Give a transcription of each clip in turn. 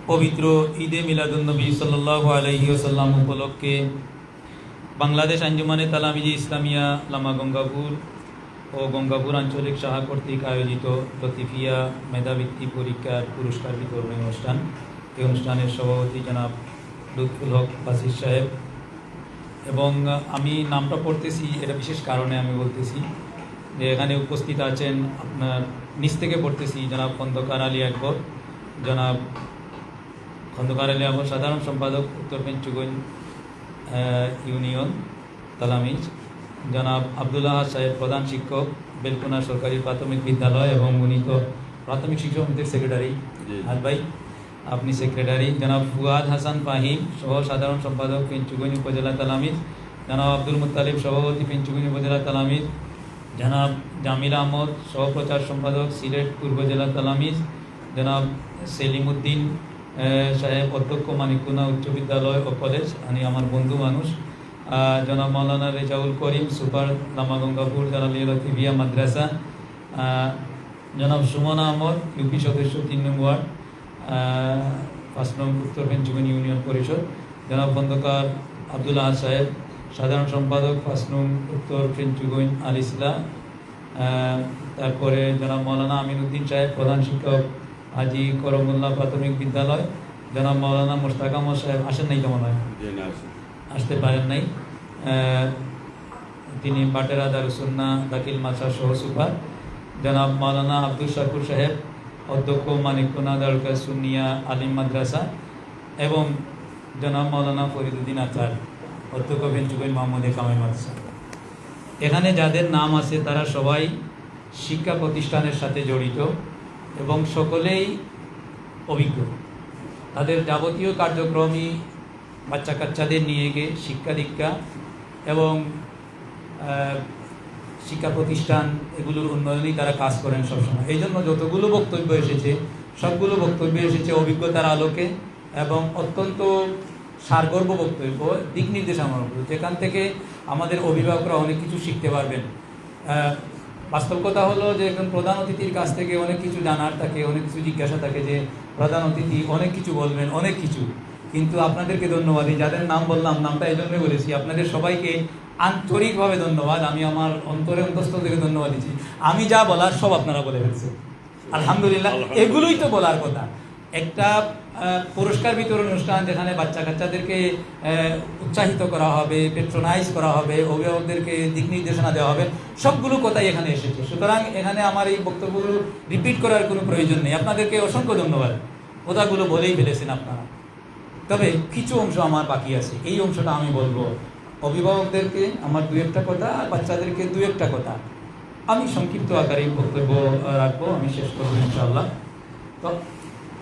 পবিত্র ঈদে মিলাদুন্নবী সাল্লাল্লাহু আলাইহি ওয়াসাল্লাম উপলক্ষে বাংলাদেশ আঞ্জুমানে তালামিজি ইসলামিয়া লামা গঙ্গাপুর ও গঙ্গাপুর আঞ্চলিক শাখা কর্তৃক আয়োজিত লতিফিয়া মেধাবৃত্তি পরীক্ষার পুরস্কার বিতরণী অনুষ্ঠান। এই অনুষ্ঠানের সভাপতি জনাব লুৎফুল হক বাসির সাহেব, এবং আমি নামটা পড়তেছি এটা বিশেষ কারণে আমি বলতেছি যে এখানে উপস্থিত আছেন, আপনার নিচ থেকে পড়তেছি, জনাব খন্দকার আলী আকবর, জনাব খন্দকার আলী আকবর সাধারণ সম্পাদক উত্তর পেঞ্চুগঞ্জ ইউনিয়ন তালামিজ, জনাব আবদুল্লাহ সাহেব প্রধান শিক্ষক বেলকুনা সরকারি প্রাথমিক বিদ্যালয় এবং উনি তো প্রাথমিক শিক্ষক সমিতির সেক্রেটারি, হাত ভাই আপনি সেক্রেটারি, জনাব ফুয়াদ হাসান ফাহিম সহ সাধারণ সম্পাদক পেঞ্চুগঞ্জ উপজেলা তালামিজ, জনাব আব্দুল মুত্তালিব সভাপতি পেঞ্চুগঞ্জ উপজেলা তালামিজ, জনাব জামিল আহমদ সহপ্রচার সম্পাদক সিলেট পূর্ব জেলা তালামিজ, জনাব সেলিম উদ্দিন সাহেব অধ্যক্ষ মানিকুনা উচ্চ বিদ্যালয় ও কলেজ, আমি আমার বন্ধু মানুষ, জনাব মৌলানা রেজাউল করিম সুপার লামা গঙ্গাপুর জালালিয়া লতিফিয়া মাদ্রাসা, জনাব সুমন আহমদ ইউপি সদস্য ৩ নং ওয়ার্ড ৫ নং উত্তর পেঞ্চুগঞ্জ ইউনিয়ন পরিষদ, জনাব খন্দকার আব্দুল আহাদ সাহেব সাধারণ সম্পাদক ৫ নং উত্তর পেঞ্চুগঞ্জ আল ইসলা, তারপরে জনাব মৌলানা আমিনুদ্দিন সাহেব প্রধান শিক্ষক হাজি করমুল্লাহ প্রাথমিক বিদ্যালয়, জনাব মৌলানা মোশতাক আহমদ সাহেব আসেন নাই, কেমন হয় আসতে পারেন নাই, তিনি বাটেরা দারুসুন্না দাখিল মাদ্রাসা সহ সুপার, জনাব মৌলানা আব্দুল শাকুর সাহেব অধ্যক্ষ মানিকুনা দারুল সুন্নিয়া আলিম মাদ্রাসা, এবং জনাব মৌলানা ফরিদুদ্দিন আচার অধ্যক্ষ পেঞ্চুগঞ্জ মোহাম্মদ কামাল মাদ্রাসা। এখানে যাদের নাম আছে তারা সবাই শিক্ষা প্রতিষ্ঠানের সাথে জড়িত এবং সকলেই অভিজ্ঞ। তাদের যাবতীয় কার্যক্রমই বাচ্চা কাচ্চাদের নিয়ে গিয়ে শিক্ষা দীক্ষা এবং শিক্ষা প্রতিষ্ঠান এগুলোর উন্নয়নেই তারা কাজ করেন সবসময়। এই জন্য যতগুলো বক্তব্য এসেছে সবগুলো বক্তব্য এসেছে অভিজ্ঞতার আলোকে এবং অত্যন্ত সারগর্ভ বক্তব্য, দিক নির্দেশনামূলক, যেখান থেকে আমাদের অভিভাবকরা অনেক কিছু শিখতে পারবেন। বাস্তব কথা হলো যে একজন প্রধান অতিথির কাছ থেকে অনেক কিছু জানার থাকে, অনেক কিছু জিজ্ঞাসা থাকে যে প্রধান অতিথি অনেক কিছু বলবেন, অনেক কিছু। কিন্তু আপনাদেরকে ধন্যবাদ, যাদের নাম বললাম, নামটা এই জন্যই বলেছি, আপনাদের সবাইকে আন্তরিকভাবে ধন্যবাদ। আমি আমার অন্তরে অন্তঃস্থল থেকে ধন্যবাদ দিচ্ছি। আমি যা বলার সব আপনারা বলে ফেলছেন, আলহামদুলিল্লাহ। এগুলোই তো বলার কথা। একটা পুরস্কার বিতরণ অনুষ্ঠান যেখানে বাচ্চা কাচ্চাদেরকে উৎসাহিত করা হবে, পেট্রোনাইজ করা হবে, অভিভাবকদেরকে দিক নির্দেশনা দেওয়া হবে, সবগুলো কথাই এখানে এসেছে। সুতরাং এখানে আমার এই বক্তব্যগুলো রিপিট করার কোনো প্রয়োজন নেই। আপনাদেরকে অসংখ্য ধন্যবাদ, কথাগুলো বলেই ফেলেছেন আপনারা। তবে কিছু অংশ আমার বাকি আছে, এই অংশটা আমি বলবো। অভিভাবকদেরকে আমার 2-1টা কথা, আর বাচ্চাদেরকে 2-1টা কথা আমি সংক্ষিপ্ত আকারে বক্তব্য রাখবো, আমি শেষ করবো ইনশাআল্লাহ। তো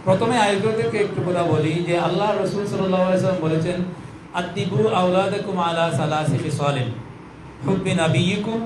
প্রথমে আয়োজকদেরকে একটু কথা বলি যে আল্লাহ রসুল সাল্লাল্লাহু আলাইহি ওয়াসাল্লাম বলেছেন, আদিবু আওলাদাকুম আলা সালাসি খিসালিন হুব্বি নাবিয়িকুম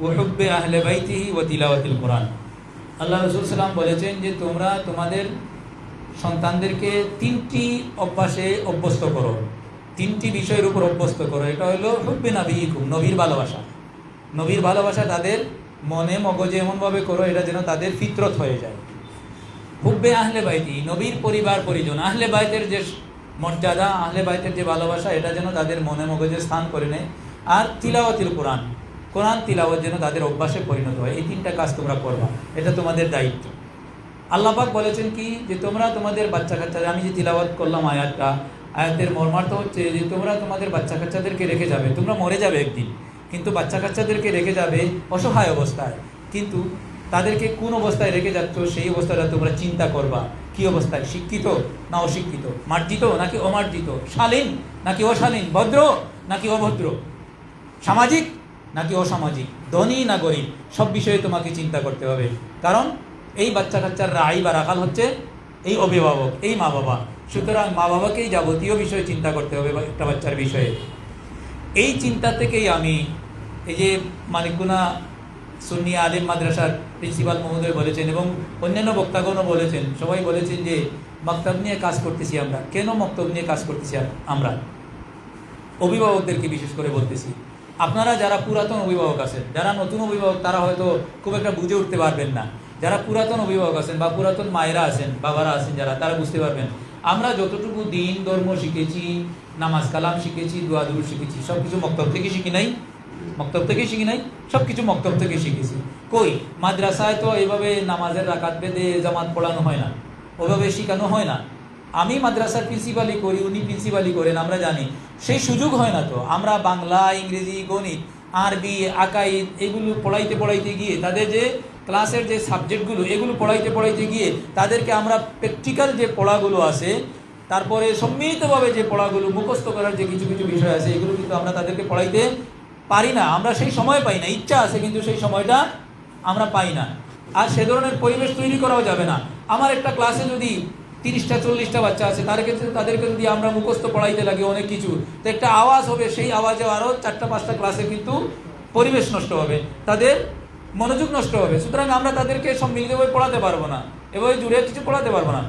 ওয়া হুব্বি আহলি বাইতিহি ওয়া তিলাওয়াতিল কোরআন। আল্লাহ রসুল সাল্লাম বলেছেন যে তোমরা তোমাদের সন্তানদেরকে 3টি অভ্যাসে অভ্যস্ত করো, 3টি বিষয়ের উপর অভ্যস্ত করো। এটা হলো হুব্বি নাবিয়িকুম, নবীর ভালোবাসা। নবীর ভালোবাসা তাদের মনে মগজে এমনভাবে করো এটা যেন তাদের ফিতরত হয়ে যায়। হুব্বে আহলে বাইতি, নবীর পরিবার পরিজন, আহলে বাইতের যে মর্যাদা, আহলে বাইতের যে ভালোবাসা, এটা যেন তাদের মনে মগজে স্থান করে নেয়। আর তিলাওয়াতিল কোরআন, কোরআন তিলাওয়াত যেন তাদের অভ্যাসে পরিণত হয়। এই 3টা কাজ তোমরা করবা, এটা তোমাদের দায়িত্ব। আল্লাহ পাক বলেছেন কি যে তোমরা তোমাদের বাচ্চা কাচ্চাদের, আমি যে তিলাওয়াত করলাম আয়াতের মর্মার্থ হচ্ছে যে তোমরা তোমাদের বাচ্চা কাচ্চাদেরকে রেখে যাবে, তোমরা মরে যাবে একদিন, কিন্তু বাচ্চা কাচ্চাদেরকে রেখে যাবে অসহায় অবস্থায়। কিন্তু তাদেরকে কোন অবস্থায় রেখে যাচ্ছ সেই অবস্থাটা তোমরা চিন্তা করবা। কি অবস্থায়? শিক্ষিত না অশিক্ষিত, মার্জিত নাকি অমার্জিত, শালীন নাকি অশালীন, ভদ্র নাকি অভদ্র, সামাজিক নাকি অসামাজিক, ধনী না গরিব, সব বিষয়ে তোমাকে চিন্তা করতে হবে। কারণ এই বাচ্চা কাচ্চার রাই বা রাখাল হচ্ছে এই অভিভাবক, এই মা বাবা। সুতরাং মা বাবাকেই যাবতীয় বিষয়ে চিন্তা করতে হবে একটা বাচ্চার বিষয়ে। এই চিন্তা থেকেই আমি এই যে মানিকুনা সুন্নিয়া আলিম মাদ্রাসার প্রিন্সিপাল মহোদয় বলেছেন এবং অন্যান্য বক্তাগণও বলেছেন, সবাই বলেছেন যে মক্তব নিয়ে কাজ করতেছি আমরা। কেন মক্তব নিয়ে কাজ করতেছি আমরা? অভিভাবকদেরকে বিশেষ করে বলতেছি। আপনারা যারা পুরাতন অভিভাবক আছেন, যারা নতুন অভিভাবক তারা হয়তো খুব একটা বুঝে উঠতে পারবেন না। যারা পুরাতন অভিভাবক আছেন বা পুরাতন মায়েরা আছেন, বাবারা আছেন যারা, তারা বুঝতে পারবেন। আমরা যতটুকু দিন ধর্ম শিখেছি, নামাজ কালাম শিখেছি, দোয়া দুরূদ শিখেছি, সব কিছু মক্তব থেকে শিখি নাই? মক্তব থেকে শিখি নাই? সব কিছু মক্তব থেকে শিখেছি। কই মাদ্রাসায় তো এইভাবে নামাজের রাকাত বেঁধে জামাত পড়ানো হয় না, ওইভাবে শেখানো হয় না। আমি মাদ্রাসার প্রিন্সিপালই করি, উনি প্রিন্সিপালই করেন, আমরা জানি সেই সুযোগ হয় না। তো আমরা বাংলা, ইংরেজি, গণিত, আরবি, আকাইদ এগুলো পড়াইতে গিয়ে, তাদের যে ক্লাসের যে সাবজেক্টগুলো এগুলো পড়াইতে গিয়ে তাদেরকে আমরা প্র্যাকটিক্যাল যে পড়াগুলো আছে, তারপরে সম্মিলিতভাবে যে পড়াগুলো মুখস্থ করার যে কিছু কিছু বিষয় আছে, এগুলো কিন্তু আমরা তাদেরকে পড়াইতে পারি না। আমরা সেই সময় পাই না, ইচ্ছা আছে কিন্তু সেই সময়টা আমরা পাই না। আর সে ধরনের পরিবেশ তৈরি করাও যাবে না। আমার একটা ক্লাসে যদি 30টা 40টা বাচ্চা আছে, তাদেরকে যদি আমরা মুখস্থ পড়াইতে লাগে অনেক কিছু, তো একটা আওয়াজ হবে, সেই আওয়াজে আরও 4টা 5টা ক্লাসে কিন্তু পরিবেশ নষ্ট হবে, তাদের মনোযোগ নষ্ট হবে। সুতরাং আমরা তাদেরকে সম্মিলিতভাবে পড়াতে পারবো না, এভাবে জুড়ে কিছু পড়াতে পারবো না।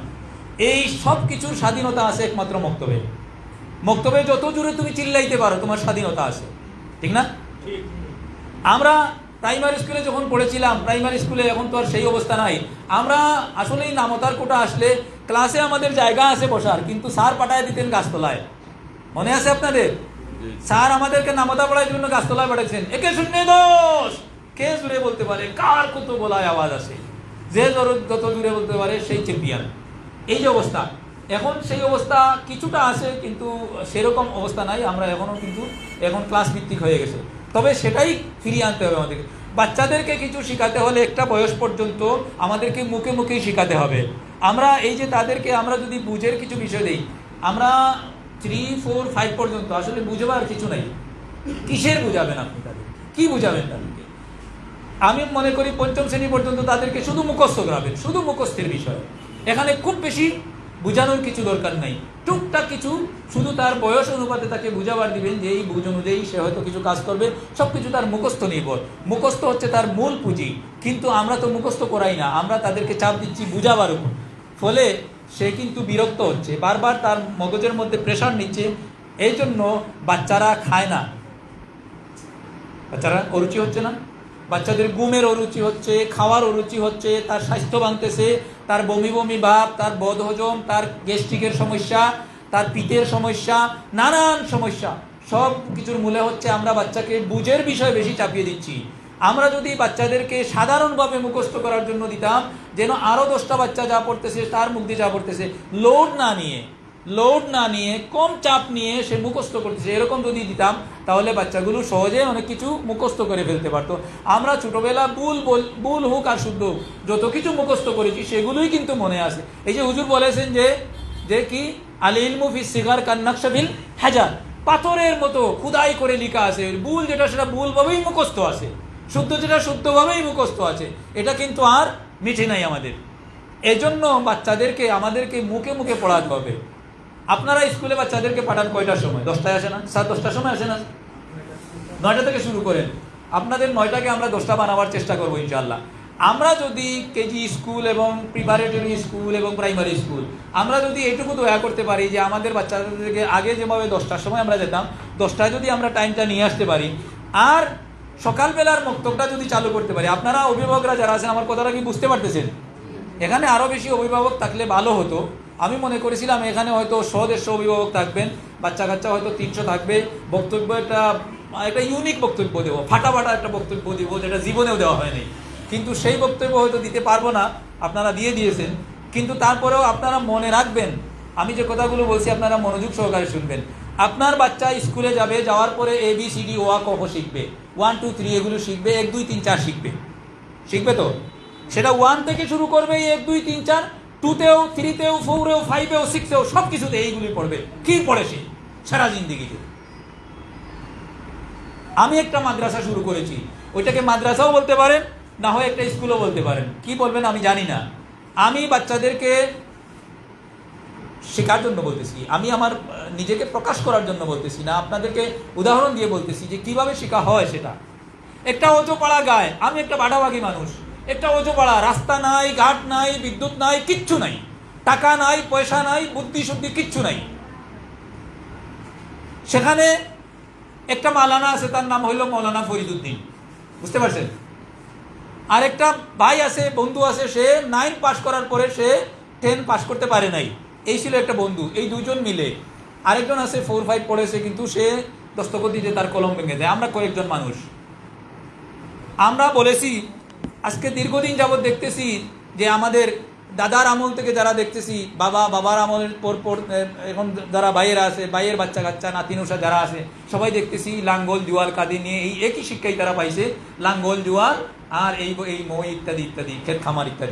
এই সব কিছুর স্বাধীনতা আছে একমাত্র মক্তবে। মক্তবে যত জুড়ে তুমি চিল্লাইতে পারো, তোমার স্বাধীনতা আছে, ঠিক না? আমরা প্রাইমারি স্কুলে যখন পড়েছিলাম, প্রাইমারি স্কুলে এখন তো আর সেই অবস্থা নাই। আমরা আসলেই নামতার কোটা আসলে ক্লাসে আমাদের জায়গা আছে বসার, কিন্তু স্যার পাঠায় দিতেন গাছতলায়। মনে আছে আপনাদের? স্যার আমাদেরকে নামতা পড়ার জন্য গাছতলায় পাঠাচ্ছেন। একে শূন্য দোষ, কে জুড়ে বলতে পারে, কার কত বলায় আওয়াজ আসে, যে যত জুড়ে বলতে পারে সেই চ্যাম্পিয়ন। এই যে অবস্থা, এখন সেই অবস্থা কিছুটা আছে, কিন্তু সেরকম অবস্থা নাই। আমরা এখনও কিন্তু এখন ক্লাস ভিত্তিক হয়ে গেছে। তবে সেটাই ফিরিয়ে আনতে হবে আমাদেরকে। বাচ্চাদেরকে কিছু শেখাতে হলে একটা বয়স পর্যন্ত আমাদেরকে মুখে মুখেই শেখাতে হবে। আমরা এই যে তাদেরকে আমরা যদি বুঝের কিছু বিষয় দিই, আমরা 3, 4, 5 পর্যন্ত আসলে বুঝবার কিছু নাই। কিসের বুঝাবেন আপনি তাদের? কি বুঝাবেন তাদেরকে? আমি মনে করি 5ম শ্রেণী পর্যন্ত তাদেরকে শুধু মুখস্থ করাবেন, শুধু মুখস্থের বিষয়। এখানে খুব বেশি বুঝানোর কিছু দরকার নাই, টুকটাক কিছু শুধু তার বয়স অনুপাতে তাকে বুঝাবার দিবেন, যে এই বুঝ অনুযায়ী সে হয়তো কিছু কাজ করবে। সব কিছু তার মুখস্থ নির্ভর, মুখস্থ হচ্ছে তার মূল পুঁজি। কিন্তু আমরা তো মুখস্থ করাই না, আমরা তাদেরকে চাপ দিচ্ছি বুঝাবার উপর। ফলে সে কিন্তু বিরক্ত হচ্ছে, বারবার তার মগজের মধ্যে প্রেশার নিচ্ছে। এই জন্য বাচ্চারা খায় না, বাচ্চারা অরুচি হচ্ছে না, বাচ্চাদের ঘুমের অরুচি হচ্ছে, খাওয়ার অরুচি হচ্ছে, তার স্বাস্থ্য ভাঙতেছে, তার বমি বমি ভাব, তার বদহজম, তার গ্যাস্ট্রিকের সমস্যা, তার পিতের সমস্যা, নানান সমস্যা। সব কিছুর মূলে হচ্ছে আমরা বাচ্চাকে বুঝের বিষয় বেশি চাপিয়ে দিচ্ছি। আমরা যদি বাচ্চাদেরকে সাধারণভাবে মুখস্থ করার জন্য দিতাম, যেন আরও 10টা বাচ্চা যা পড়তেছে তার মুখ দিয়ে যা পড়তেছে, লোড না নিয়ে কম চাপ নিয়ে সে মুখস্থ করতেছে, এরকম যদি দিতাম, তাহলে বাচ্চাগুলো সহজে অনেক কিছু মুখস্থ করে ফেলতে পারতো। আমরা ছোটবেলা ভুল হোক আর শুদ্ধ হোক, যত কিছু মুখস্থ করেছি সেগুলোই কিন্তু মনে আছে। এই যে হুজুর বলেছেন যে কি আল ইলমু ফিস সিগার কান নাকশা বিল হাজার, পাথরের মতো খুদাই করে লেখা আছে। ভুল যেটা সেটা ভুলভাবেই মুখস্থ আছে, শুদ্ধ যেটা শুদ্ধভাবেই মুখস্থ আছে। এটা কিন্তু আর মিঠে নাই আমাদের। এজন্য বাচ্চাদেরকে আমাদেরকে মুখে মুখে পড়াতে হবে। আপনারা স্কুলে বাচ্চাদেরকে পাঠান কয়টার সময়? 10টায় আসে না? 10টার সময় আসে না? 9টা থেকে শুরু করেন। আপনাদের 9টাকে আমরা 10টা বানাবার চেষ্টা করবো ইনশাআল্লাহ। আমরা যদি কেজি স্কুল এবং প্রিপারেটরি স্কুল এবং প্রাইমারি স্কুল, আমরা যদি এটুকু দয়া করতে পারি যে আমাদের বাচ্চাদেরকে আগে যেভাবে 10টার সময় আমরা যেতাম, 10টায় যদি আমরা টাইমটা নিয়ে আসতে পারি, আর সকালবেলার মক্তবটা যদি চালু করতে পারি। আপনারা অভিভাবকরা যারা আছেন, আমার কথাটা কি বুঝতে পারতেছেন? এখানে আরও বেশি অভিভাবক থাকলে ভালো হতো। আমি মনে করেছিলাম এখানে হয়তো 100-150 অভিভাবক থাকবেন, বাচ্চা কাচ্চা হয়তো 300 থাকবে। বক্তব্য একটা ইউনিক বক্তব্য দেবো, ফাটা একটা বক্তব্য দেবো, যেটা জীবনেও দেওয়া হয়নি। কিন্তু সেই বক্তব্য হয়তো দিতে পারবো না, আপনারা দিয়ে দিয়েছেন। কিন্তু তারপরেও আপনারা মনে রাখবেন, আমি যে কথাগুলো বলছি আপনারা মনোযোগ সহকারে শুনবেন। আপনার বাচ্চা স্কুলে যাওয়ার পরে ABCD ও আ ক খ শিখবে, 1 2 3 এগুলো শিখবে, 1 2 3 4 শিখবে তো সেটা 1 থেকে শুরু করবে, 1 2 3 4, 2তেও 3তেও 4এও 5এও 6এও সব কিছুতে এইগুলি পড়বে। কি পড়ে সে সারা জিন্দিগিতে? আমি একটা মাদ্রাসা শুরু করেছি, ওইটাকে মাদ্রাসাও বলতে পারেন, না হয় একটা স্কুলও বলতে পারেন, কি বলবেন আমি জানি না। আমি বাচ্চাদেরকে শেখার জন্য বলতেছি, আমি আমার নিজেকে প্রকাশ করার জন্য বলতেছি না, আপনাদেরকে উদাহরণ দিয়ে বলতেছি যে কিভাবে শেখা হয় সেটা। একটা অজপাড়া গায়ে, আমি একটা বাটাবাগি মানুষ, একটা অজপাড়া, রাস্তা নাই, ঘাট নাই, বিদ্যুৎ নাই, কিচ্ছু নাই, টাকা নাই, পয়সা নাই, বুদ্ধি শুদ্ধি কিচ্ছু নাই। সেখানে একটা মাওলানা আছে, তার নাম হইল মৌলানা ফরিদুদ্দিন, বুঝতে পারছেন? আর একটা ভাই আছে, বন্ধু আছে, সে 9 পাস করার পরে সে 10 পাস করতে পারে নাই, এই ছিল একটা বন্ধু, এই দুজন মিলে। আরেকজন আছে 4-5 পড়েছে, কিন্তু সে দস্তখত দিতে তার কলম ভেঙে দেয়। আমরা কয়েকজন মানুষ, আমরা বলেছি আজকে দীর্ঘদিন যাবৎ দেখতেছি যে আমাদের দাদার আমল থেকে যারা দেখতেছি, বাবার আমলের পর এখন যারা বাইয়েরা আছে, বাইয়ের বাচ্চা কাচ্চা নাতিনুষা যারা আছে, সবাই দেখতেছি লাঙ্গল জুয়াল কাঁদি নিয়ে এই একই শিক্ষাই তারা পাইছে, লাঙ্গল জুয়াল আর এই মই ইত্যাদি ইত্যাদি, ক্ষেত খামার ইত্যাদি।